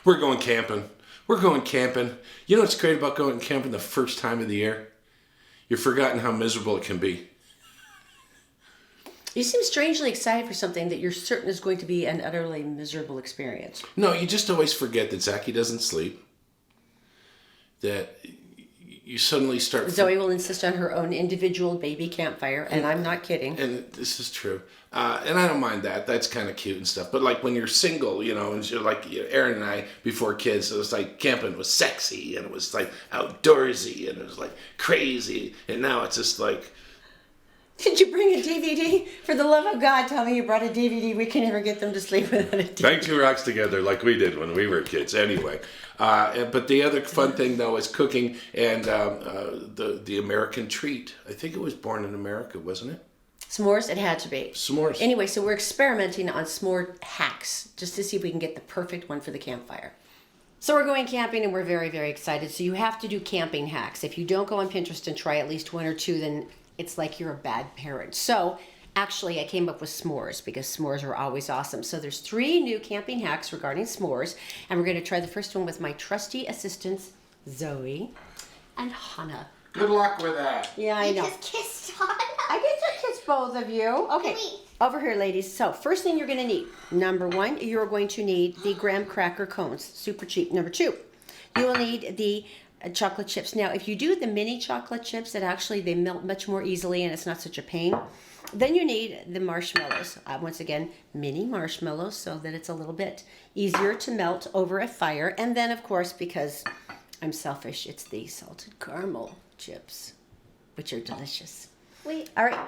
We're going camping. We're going camping. You know what's great about going camping the first time of the year? You've forgotten how miserable it can be. You seem strangely excited for something that you're certain is going to be an utterly miserable experience. No, you just always forget that Zachy doesn't sleep. That you suddenly start... Zoe will insist on her own individual baby campfire, and I'm not kidding. And this is true. And I don't mind that. That's kind of cute and stuff. But like when you're single, you know, and you're like Erin and I, before kids, it was like camping was sexy, and it was like outdoorsy, and it was like crazy. And now it's just like... Did you bring a DVD? For the love of God, tell me you brought a DVD. We can never get them to sleep without a DVD. Bang two rocks together like we did when we were kids. Anyway, but the other fun thing though is cooking and the American treat. I think it was born in America, wasn't it? S'mores? It had to be. S'mores. Anyway, so we're experimenting on s'more hacks just to see if we can get the perfect one for the campfire. So we're going camping and we're very, very excited. So you have to do camping hacks. If you don't go on Pinterest and try at least one or two, then it's like you're a bad parent. So actually I came up with s'mores because s'mores are always awesome. So there's 3 new camping hacks regarding s'mores, and we're going to try the first one with my trusty assistants, Zoe and Hannah. Good luck with that. Yeah, I know. You just kissed Todd. I get to kiss both of you. Okay, over here, ladies. So first thing you're going to need, number 1, you're going to need the graham cracker cones, super cheap. Number 2, you will need the chocolate chips. Now, if you do the mini chocolate chips, that actually they melt much more easily and it's not such a pain. Then you need the marshmallows. Once again, mini marshmallows so that it's a little bit easier to melt over a fire. And then, of course, because I'm selfish, it's the salted caramel chips, which are delicious. Wait. All right.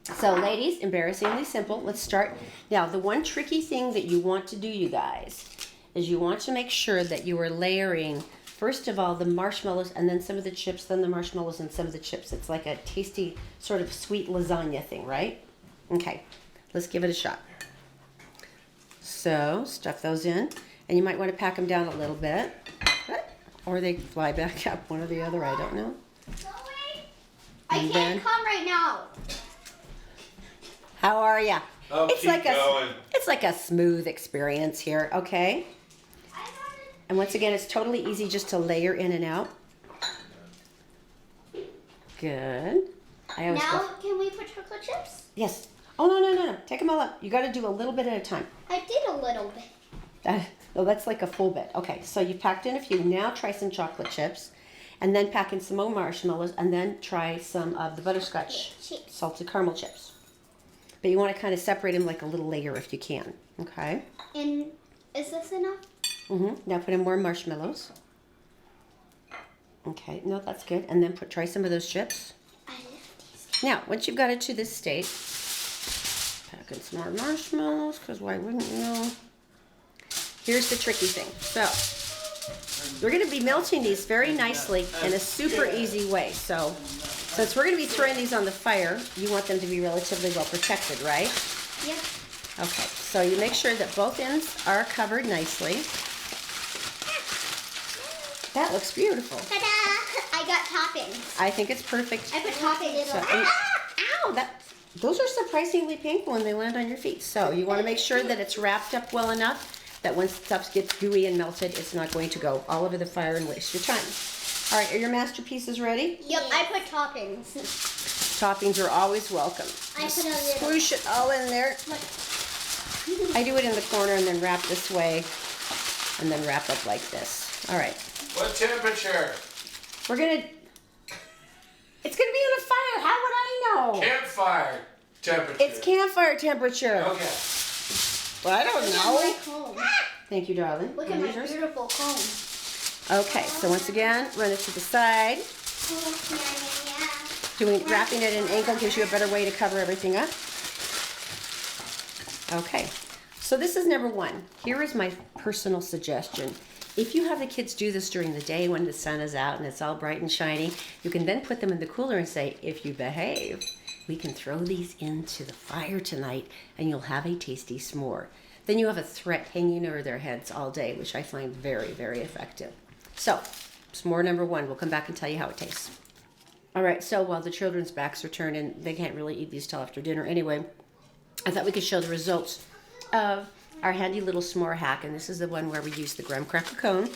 So, ladies, embarrassingly simple. Let's start. Now, the one tricky thing that you want to do, you guys, is you want to make sure that you are layering, first of all, the marshmallows and then some of the chips, then the marshmallows and some of the chips. It's like a tasty sort of sweet lasagna thing, right? Okay, let's give it a shot. So, stuff those in. And you might want to pack them down a little bit. Or they fly back up, one or the other, I don't know. I can't come right now. How are ya? Oh, it's keep like going. It's like a smooth experience here, okay? And once again, it's totally easy just to layer in and out. Well, Now, can we put chocolate chips? Yes. Oh, no. Take them all up. You got to do a little bit at a time. I did a little bit. No, that's like a full bit. Okay, so you packed in a few. Now try some chocolate chips. And then pack in some more marshmallows. And then try some of the butterscotch Chips. salted caramel chips. But you want to kind of separate them like a little layer if you can. Okay? And is this enough? Now put in more marshmallows. Okay, no, that's good. And then try some of those chips. I love these. Now, once you've got it to this state, pack in some more marshmallows, because why wouldn't you? Here's the tricky thing. So, we're going to be melting these very nicely in a super easy way. So, since we're going to be throwing these on the fire, you want them to be relatively well protected, right? Yep. Okay, so you make sure that both ends are covered nicely. That looks beautiful. Ta-da! I got toppings. I think it's perfect. I put toppings. So, ow! Those are surprisingly painful when they land on your feet. So you want to make sure that it's wrapped up well enough that once stuff gets gooey and melted, it's not going to go all over the fire and waste your time. All right, are your masterpieces ready? Yep, I put toppings. Toppings are always welcome. I put a little. Swoosh it all in there. I do it in the corner and then wrap this way and then wrap up like this. All right. What temperature? We're gonna, it's gonna be on a fire. How would I know? Campfire temperature. It's campfire temperature. Okay. Well, I don't Look at know. my comb. Thank you, darling. Look at my Yours? beautiful comb. Okay, so once again, run it to the side. Wrapping it in an angle gives you a better way to cover everything up. Okay, so this is number 1. Here is my personal suggestion. If you have the kids do this during the day when the sun is out and it's all bright and shiny, you can then put them in the cooler and say, if you behave, we can throw these into the fire tonight and you'll have a tasty s'more. Then you have a threat hanging over their heads all day, which I find very, very effective. So, s'more number 1. We'll come back and tell you how it tastes. All right, so while the children's backs are turned and they can't really eat these till after dinner anyway, I thought we could show the results of our handy little s'more hack, and this is the one where we used the graham cracker cone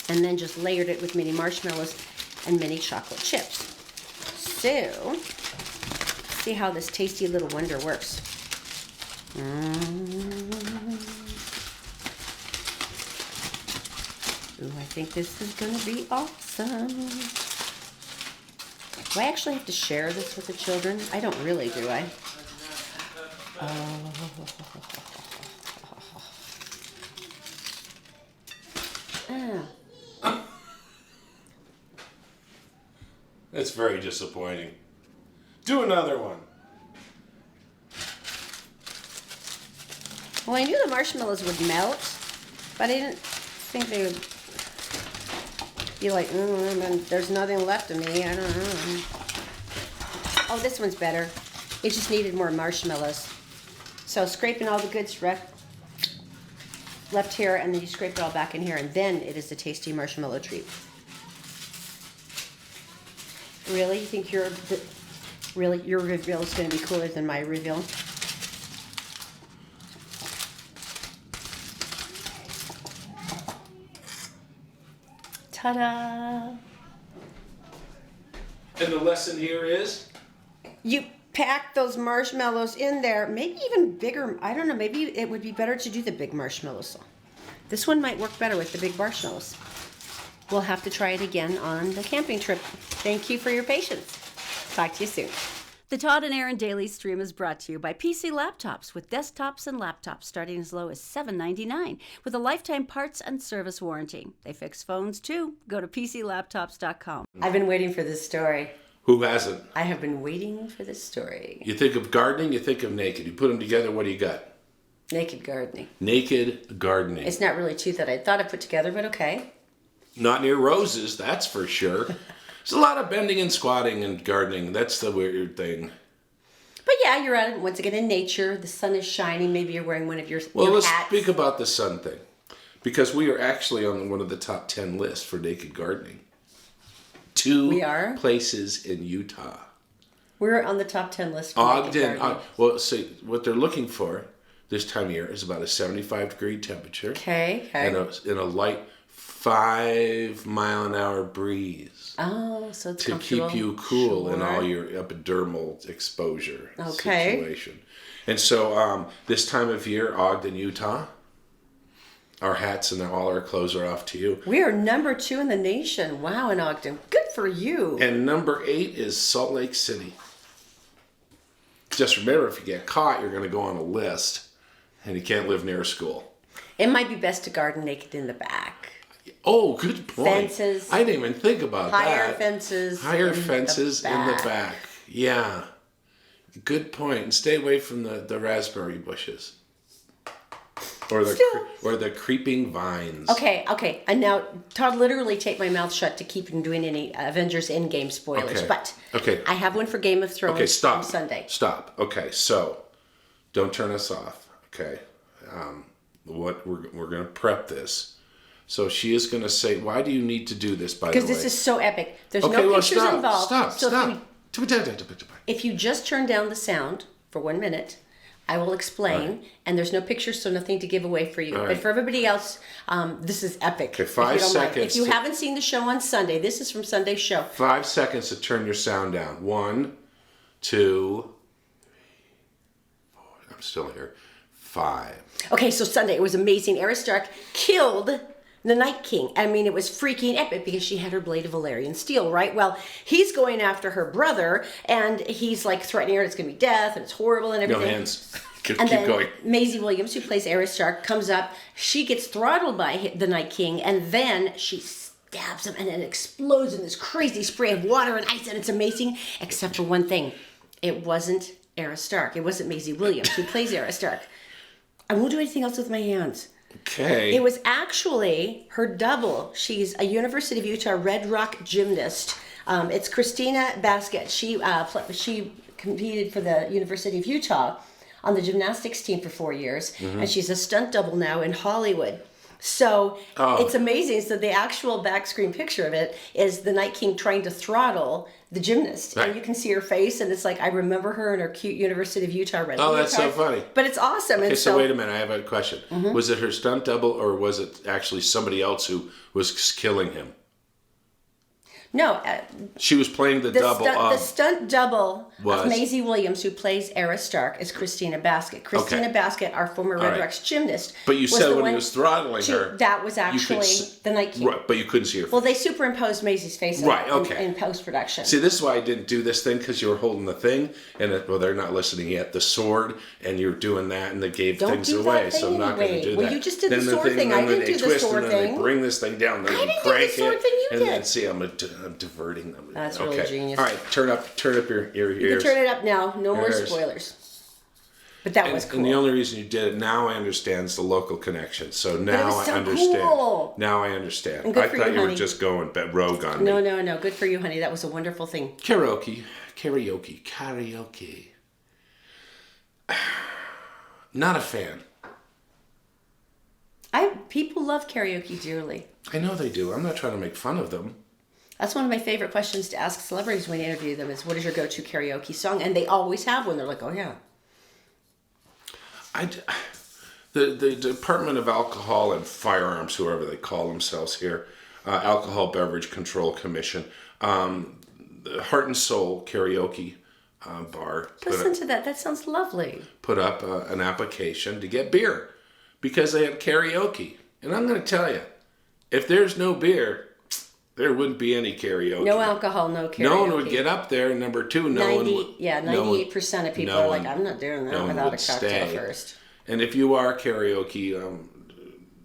and then just layered it with mini marshmallows and mini chocolate chips. So, see how this tasty little wonder works. Ooh, I think this is going to be awesome. Do I actually have to share this with the children? I don't really, do I? That's very disappointing. Do another one. Well, I knew the marshmallows would melt, but I didn't think they would be like, there's nothing left of me. I don't know. Oh, this one's better. It just needed more marshmallows. So scraping all the goods left here, and then you scrape it all back in here, and then it is a tasty marshmallow treat. Really? You think your reveal is going to be cooler than my reveal? Ta-da! And the lesson here is? You pack those marshmallows in there, maybe even bigger. I don't know, maybe it would be better to do the big marshmallows. This one might work better with the big marshmallows. We'll have to try it again on the camping trip. Thank you for your patience. Talk to you soon. The Todd and Erin Daily Stream is brought to you by PC Laptops, with desktops and laptops starting as low as $7.99 with a lifetime parts and service warranty. They fix phones too. Go to PCLaptops.com. I've been waiting for this story. Who hasn't? I have been waiting for this story. You think of gardening, you think of naked. You put them together, what do you got? Naked gardening. Naked gardening. It's not really two that I thought I put together, but okay. Not near roses, that's for sure. There's a lot of bending and squatting and gardening. That's the weird thing. But yeah, you're out once again in nature. The sun is shining. Maybe you're wearing one of your Well, your let's hats. speak about the sun thing. Because we are actually on one of the top 10 lists for naked gardening. We are? Places in Utah. We're on the top 10 list for naked Ogden. gardening. Well, see, what they're looking for this time of year is about a 75-degree temperature. Okay. And a light 5-mile-an-hour breeze. Oh, so it's to comfortable. keep you cool in Sure. all your epidermal exposure Okay. situation. And so this time of year, Ogden, Utah, our hats and all our clothes are off to you. We are number 2 in the nation. Wow, in Ogden. Good for you. And number 8 is Salt Lake City. Just remember, if you get caught, you're going to go on a list, and you can't live near a school. It might be best to garden naked in the back. Oh, good point. Fences. I didn't even think about Higher that. fences. Higher fences in the back. back. Yeah. Good point. And stay away from the raspberry bushes. Or the creeping vines. Okay. And now, Todd literally taped my mouth shut to keep from doing any Avengers Endgame spoilers. Okay. But Okay. I have one for Game of Thrones Okay, stop. on Sunday. Stop. Okay, so don't turn us off. Okay. What we're going to prep this. So she is going to say, why do you need to do this, by the way? Because this is so epic. There's okay, no well, pictures involved. Stop. So if you just turn down the sound for 1 minute, I will explain. Right. And there's no pictures, so nothing to give away for you. All But right. for everybody else, this is epic. Okay, if 5 you don't mind. seconds If you to- haven't seen the show on Sunday, this is from Sunday's show. 5 seconds to turn your sound down. 1, 2, 3, 4. I'm still here. 5. Okay, so Sunday, it was amazing. Arya Stark killed the Night King. I mean, it was freaking epic because she had her blade of Valyrian steel, right? Well, he's going after her brother, and he's like threatening her. It's going to be death, and it's horrible and No everything. hands. Keep And then going. Maisie Williams, who plays Arya Stark, comes up. She gets throttled by the Night King, and then she stabs him, and it explodes in this crazy spray of water and ice, and it's amazing, except for one thing. It wasn't Arya Stark. It wasn't Maisie Williams, who plays Arya Stark. I won't do anything else with my hands. Okay. It was actually her double. She's a University of Utah Red Rock gymnast. It's Christina Baskett. She competed for the University of Utah on the gymnastics team for 4 years, and she's a stunt double now in Hollywood. So Oh. it's amazing. So the actual back screen picture of it is the Night King trying to throttle the gymnast. Right. And you can see her face, and it's like, I remember her in her cute University of Utah red Oh, that's so leotard. funny. But it's awesome. Okay, And so wait a minute. I have a question. Was it her stunt double, or was it actually somebody else who was killing him? No, She was playing the double the stunt double Was? of Maisie Williams, who plays Era Stark, is Christina Baskett. Christina Baskett, our former Red right. Rex gymnast. But you was said the when he one- was throttling her, That was you could actually the Night King. Right, but you couldn't see her face. Well, they superimposed Maisie's face Right, okay. in post-production. See, this is why I didn't do this thing, because you were holding the thing, and well, they're not listening yet. The sword, and you're doing that, and they gave Don't things do that away, thing so I'm not going to anyway. do Well, that. you just did the Then sword thing. then I didn't they do the twist, sword and then thing. They bring this thing down, then I you didn't do the crank sword it, thing, you and did. then see, I'm diverting them. That's really genius. All right, turn up your You ears. can turn it up now. No more Ears. spoilers. But that was cool. And the only reason you did it, now I understand, is the local connection. So now was so I understand. cool. Now I understand. And good I for thought you, you were honey. just going rogue on me. No. Good for you, honey. That was a wonderful thing. Karaoke. Not a fan. People love karaoke dearly. I know they do. I'm not trying to make fun of them. That's one of my favorite questions to ask celebrities when you interview them is, what is your go-to karaoke song? And they always have one. They're like, oh, yeah. The Department of Alcohol and Firearms, whoever they call themselves here, Alcohol Beverage Control Commission, the Heart and Soul Karaoke Bar Listen to that. That sounds lovely. put up an application to get beer because they had karaoke. And I'm going to tell you, if there's no beer, there wouldn't be any karaoke. No alcohol, no karaoke. No one would get up there. And number two, no one would. 98% of people no are like, one- I'm not doing that no one without a would cocktail stay. first. And if you are a karaoke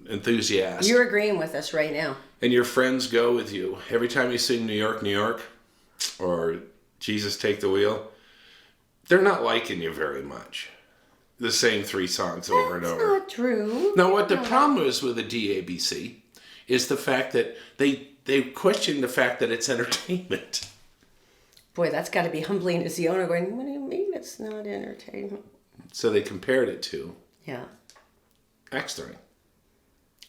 enthusiast, You're agreeing with us right now. and your friends go with you, every time you sing New York, New York, or Jesus Take the Wheel, they're not liking you very much. The same three songs over and That's over. not true. Now, what the problem is with the DABC is the fact that they question the fact that it's entertainment. Boy, that's got to be humbling as the owner going, what do you mean it's not entertainment? So they compared it to Yeah. axe throwing.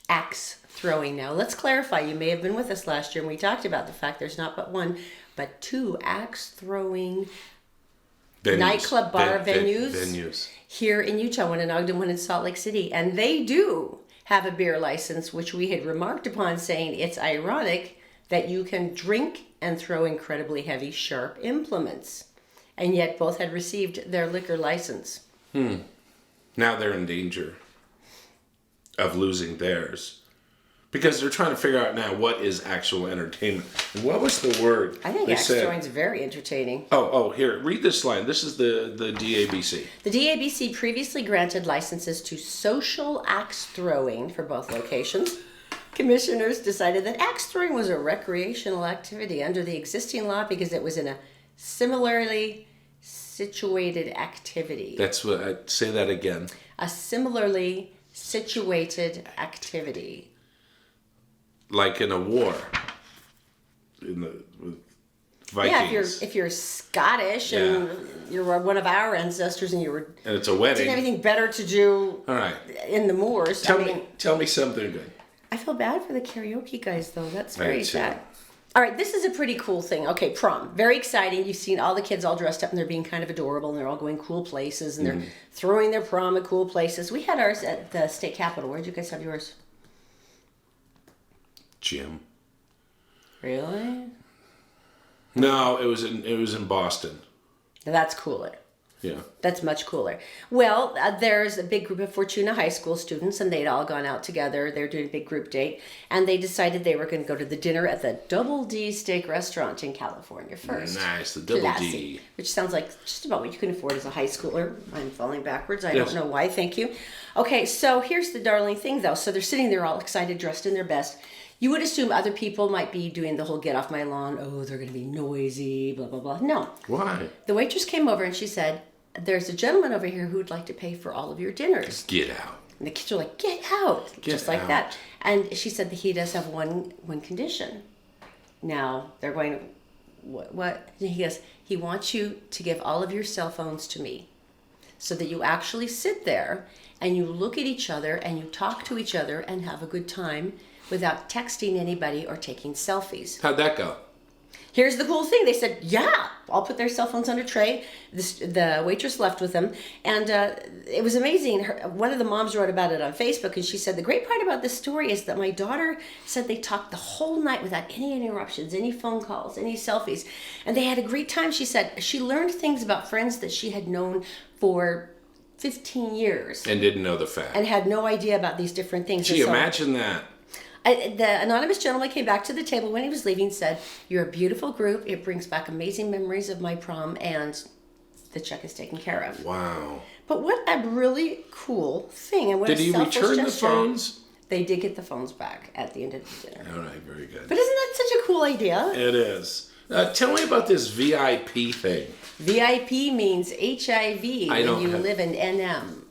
Axe throwing now. Let's clarify. You may have been with us last year and we talked about the fact there's not but one, but two axe throwing Venues. nightclub bar venues. Venues. Here in Utah, one in Ogden, one in Salt Lake City. And they do have a beer license, which we had remarked upon, saying it's ironic that you can drink and throw incredibly heavy, sharp implements. And yet both had received their liquor license. Now they're in danger of losing theirs. Because they're trying to figure out now what is actual entertainment. And what was the word? I think they axe throwing's very entertaining. Here, read this line. This is the DABC. The DABC previously granted licenses to social axe throwing for both locations. Commissioners decided that axe throwing was a recreational activity under the existing law because it was in a similarly situated activity. That's what I say that again. A similarly situated activity. Like in a war. With Vikings. Yeah, if you're Scottish and you're one of our ancestors and you were And it's a wedding. didn't have anything better to do All right. in the moors. Tell me something good. I feel bad for the karaoke guys, though. That's I very do, too. sad. All right, this is a pretty cool thing. Okay, prom. Very exciting. You've seen all the kids all dressed up and they're being kind of adorable and they're all going cool places and they're throwing their prom at cool places. We had ours at the state capitol. Where did you guys have yours? Jim. Really? No, it was in Boston. That's cooler. Yeah. That's much cooler. Well, there's a big group of Fortuna High School students, and they'd all gone out together. They're doing a big group date, and they decided they were going to go to the dinner at the Double D Steak Restaurant in California first. Nice, the Double Classy. D. Which sounds like just about what you can afford as a high schooler. I'm falling backwards. I Yes. don't know why. Thank you. Okay, so here's the darling thing, though. So they're sitting there all excited, dressed in their best. You would assume other people might be doing the whole get off my lawn. Oh, they're going to be noisy, blah, blah, blah. No. Why? The waitress came over and she said, there's a gentleman over here who would like to pay for all of your dinners. Get out. And the kids are like, get out. Get just like out. that. And she said that he does have one condition. Now, they're going, what? And he goes, he wants you to give all of your cell phones to me. so that you actually sit there and you look at each other and you talk to each other and have a good time without texting anybody or taking selfies. How'd that go? Here's the cool thing. They said, yeah, I'll put their cell phones on a tray. The waitress left with them. And it was amazing. One of the moms wrote about it on Facebook, and she said, the great part about this story is that my daughter said they talked the whole night without any interruptions, any phone calls, any selfies. And they had a great time. She said she learned things about friends that she had known for 15 years. And didn't know the fact. And had no idea about these different things. Gee, imagine that. The anonymous gentleman came back to the table when he was leaving, said, you're a beautiful group. It brings back amazing memories of my prom, and the check is taken care of. Wow. But what a really cool thing. And what Did a he selfless return the gesture. phones? They did get the phones back at the end of the dinner. All right, very good. But isn't that such a cool idea? It is. Tell me about this VIP thing. VIP means HIV I when don't you have- live in NM.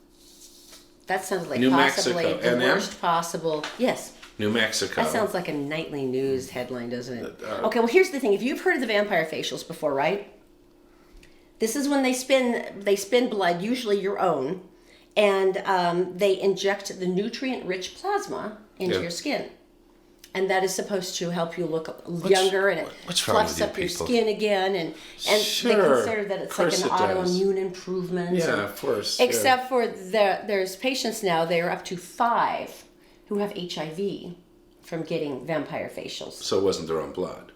That sounds like New possibly Mexico, the NM? worst possible. Yes. New Mexico. That sounds like a nightly news headline, doesn't it? Okay, well, here's the thing. If you've heard of the vampire facials before, right? This is when they spin blood, usually your own, and they inject the nutrient-rich plasma into your skin. And that is supposed to help you look younger, and it what's wrong fluffs with you up your people? skin again, and they Sure. consider that it's Of like course an it does. autoimmune improvement. Yeah, of course. Except for there's patients now, they are up to 5 who have HIV from getting vampire facials. So it wasn't their own blood.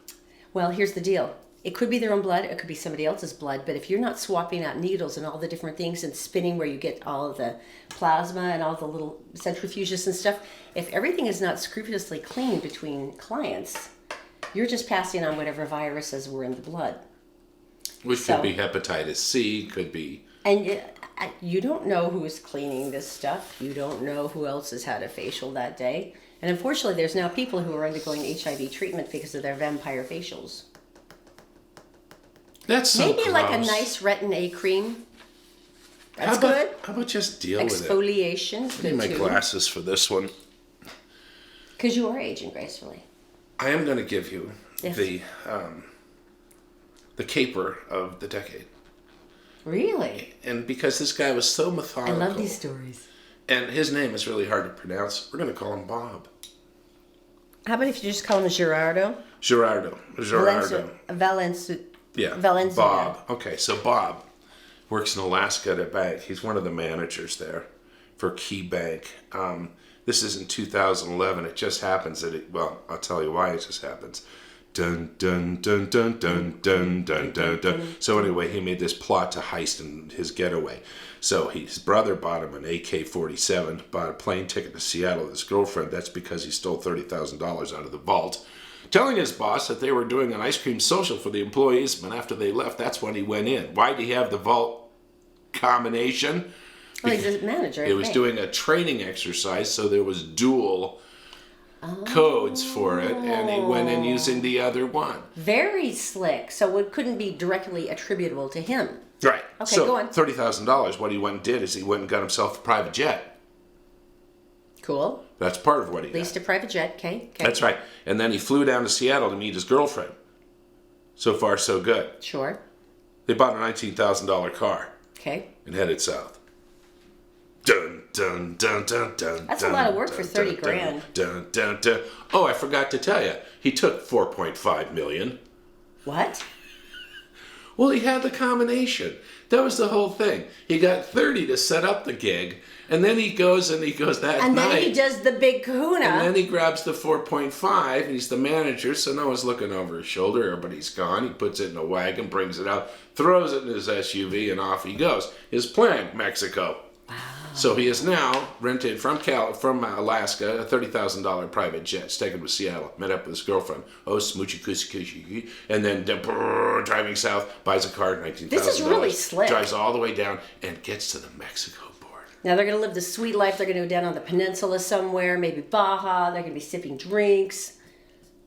Well, here's the deal. It could be their own blood, it could be somebody else's blood, but if you're not swapping out needles and all the different things and spinning where you get all of the plasma and all the little centrifuges and stuff, if everything is not scrupulously clean between clients, you're just passing on whatever viruses were in the blood. Which So- could be hepatitis C, could be... And you don't know who's cleaning this stuff. You don't know who else has had a facial that day. And unfortunately, there's now people who are undergoing HIV treatment because of their vampire facials. That's so Maybe like a gross. nice retin A cream. That's How about, good. How about just deal with it? Exfoliation. I need my glasses for this one. Because you are aging gracefully. I am going to give you Yes. the caper of the decade. Really? And because this guy was so I methodical. love these stories. And his name is really hard to pronounce. We're going to call him Bob. How about if you just call him Gerardo? Gerardo. Yeah. Valencia. Bob. Okay, so Bob works in Alaska at a bank. He's one of the managers there for Key Bank. This is in 2011. It just happens that I'll tell you why it just happens. Dun dun dun dun dun dun dun dun dun. So anyway, he made this plot to heist in his getaway. So his brother bought him an AK-47, bought a plane ticket to Seattle with his girlfriend. That's because he stole $30,000 out of the vault, telling his boss that they were doing an ice cream social for the employees, but after they left, that's when he went in. Why did he have the vault combination? Well, he's a manager. It was doing a training exercise, so there was dual codes for it, and he went in using the other one. Very slick. So it couldn't be directly attributable to him. Right. Okay, so go on. $30,000. What he went and did is he went and got himself a private jet. Cool. That's part of what he Leased got. a private jet. Okay. That's right. And then he flew down to Seattle to meet his girlfriend. So far, so good. Sure. They bought a $19,000 car Okay. and headed south. Dun dun dun dun dun. That's a dun, lot of work dun, for 30 dun, grand. Dun, dun, dun. Oh, I forgot to tell you. He took $4.5 million. What? Well, he had the combination. That was the whole thing. He got 30 to set up the gig, and then he goes that And night. then he does the big kahuna. And then he grabs the 4.5, and he's the manager, so no one's looking over his shoulder. Everybody's gone. He puts it in a wagon, brings it out, throws it in his SUV, and off he goes. His plan, Mexico. Wow. So he is now rented from Alaska a $30,000 private jet. It's taken to Seattle. Met up with his girlfriend. Oh, smoochy coochie coochie. And then driving south, buys a car, $19,000. This is really slick. Drives all the way down and gets to the Mexico border. Now they're going to live the sweet life. They're going to go down on the peninsula somewhere, maybe Baja. They're going to be sipping drinks.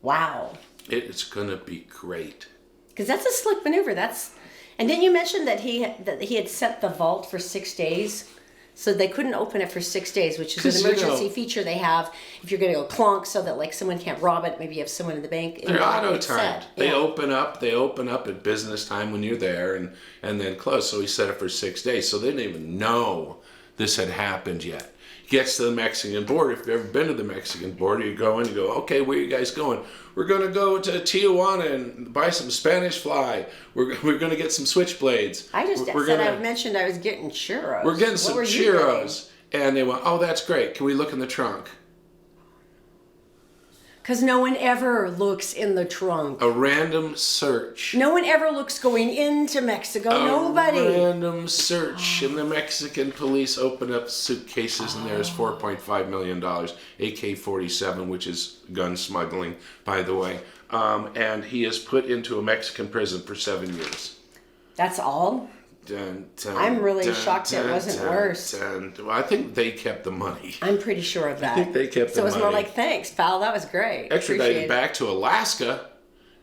Wow. It's going to be great. Because that's a slick maneuver. And didn't you mention that he had set the vault for 6 days So they couldn't open it for 6 days, which is 'Cause, an you emergency know- feature they have if you're going to go clonk, so that like someone can't rob it. Maybe you have someone in the bank. They're auto It's timed. set. They Yeah. open up at business time when you're there and then close. So he set it for 6 days. So they didn't even know this had happened yet. Gets to the Mexican border. If you've ever been to the Mexican border, you go in and go, okay, where are you guys going? We're going to go to Tijuana and buy some Spanish fly. We're going to get some switchblades. I just We're said gonna- I mentioned I was getting churros. We're getting What some were you churros. And they went, oh, that's great. Can we look in the trunk? Because no one ever looks in the trunk. A random search. No one ever looks going into Mexico. Nobody. A random search. And the Mexican police open up suitcases and there's $4.5 million. AK-47, which is gun smuggling, by the way. And he is put into a Mexican prison for 7 years. That's all? Dun, dun, I'm really dun, shocked it dun, wasn't dun, worse. dun. Well, I think they kept the money. I'm pretty sure of that. I think they kept So the it was more money. like, thanks, pal. That was great. Extradited Appreciate it. back to Alaska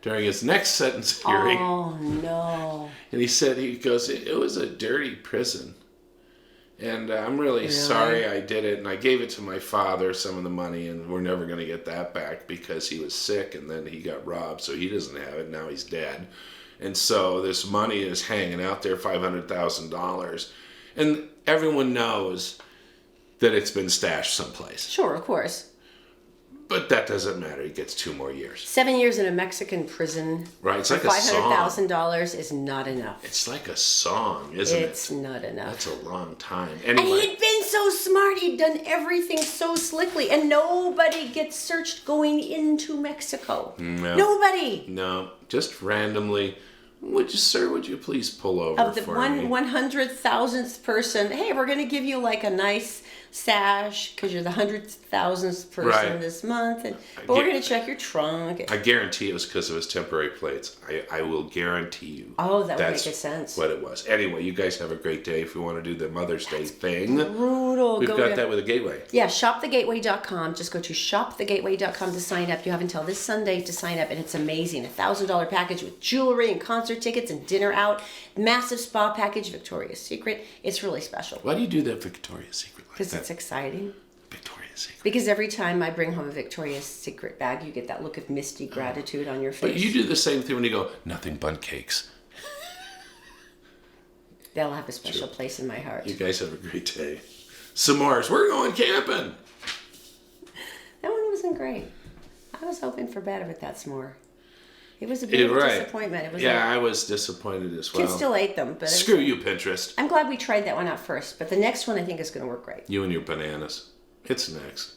during his next sentence hearing. Oh, no. And he said, he goes, it was a dirty prison. And I'm really sorry I did it. And I gave it to my father, some of the money, and we're never going to get that back because he was sick and then he got robbed. So he doesn't have it. Now he's dead. And so this money is hanging out there, $500,000. And everyone knows that it's been stashed someplace. Sure, of course. But that doesn't matter. He gets 2 more years. 7 years in a Mexican prison Right, it's for like a song. $500,000 is not enough. It's like a song, isn't It's it? not enough. That's a long time. And Anyway, he had been so smart. He'd done everything so slickly. And nobody gets searched going into Mexico. No. Nobody. no, just randomly. Would you please pull over Of the for me? 100,000th person, hey, we're going to give you like a nice sash because you're the 100,000th person Right. this month. But get- we're going to check your trunk. I guarantee it was because of his temporary plates. I will guarantee you. Oh, that would that's make sense. what it was. Anyway, you guys have a great day. If you want to do the Mother's Day thing, Brutal. we've Go got to- that with a gateway. Yeah, shopthegateway.com. Just go to shopthegateway.com to sign up. You have until this Sunday to sign up, and it's amazing. $1,000 package with jewelry and concert tickets and dinner out. Massive spa package, Victoria's Secret. It's really special Why do you do that Victoria's Secret like because that? it's exciting. Victoria's Secret. Because every time I bring home a Victoria's Secret bag, you get that look of misty gratitude on your face. But you do the same thing when you go, nothing but cakes. They'll have a special place in my heart. You guys have a great day. S'mores. We're going camping. That one wasn't great. I was hoping for better with that s'more. It was a bit of a Right. disappointment. It was Yeah, like, I was disappointed as well. kids still ate them, but Screw you, Pinterest. I'm glad we tried that one out first. But the next one I think is going to work great. You and your bananas. It's next.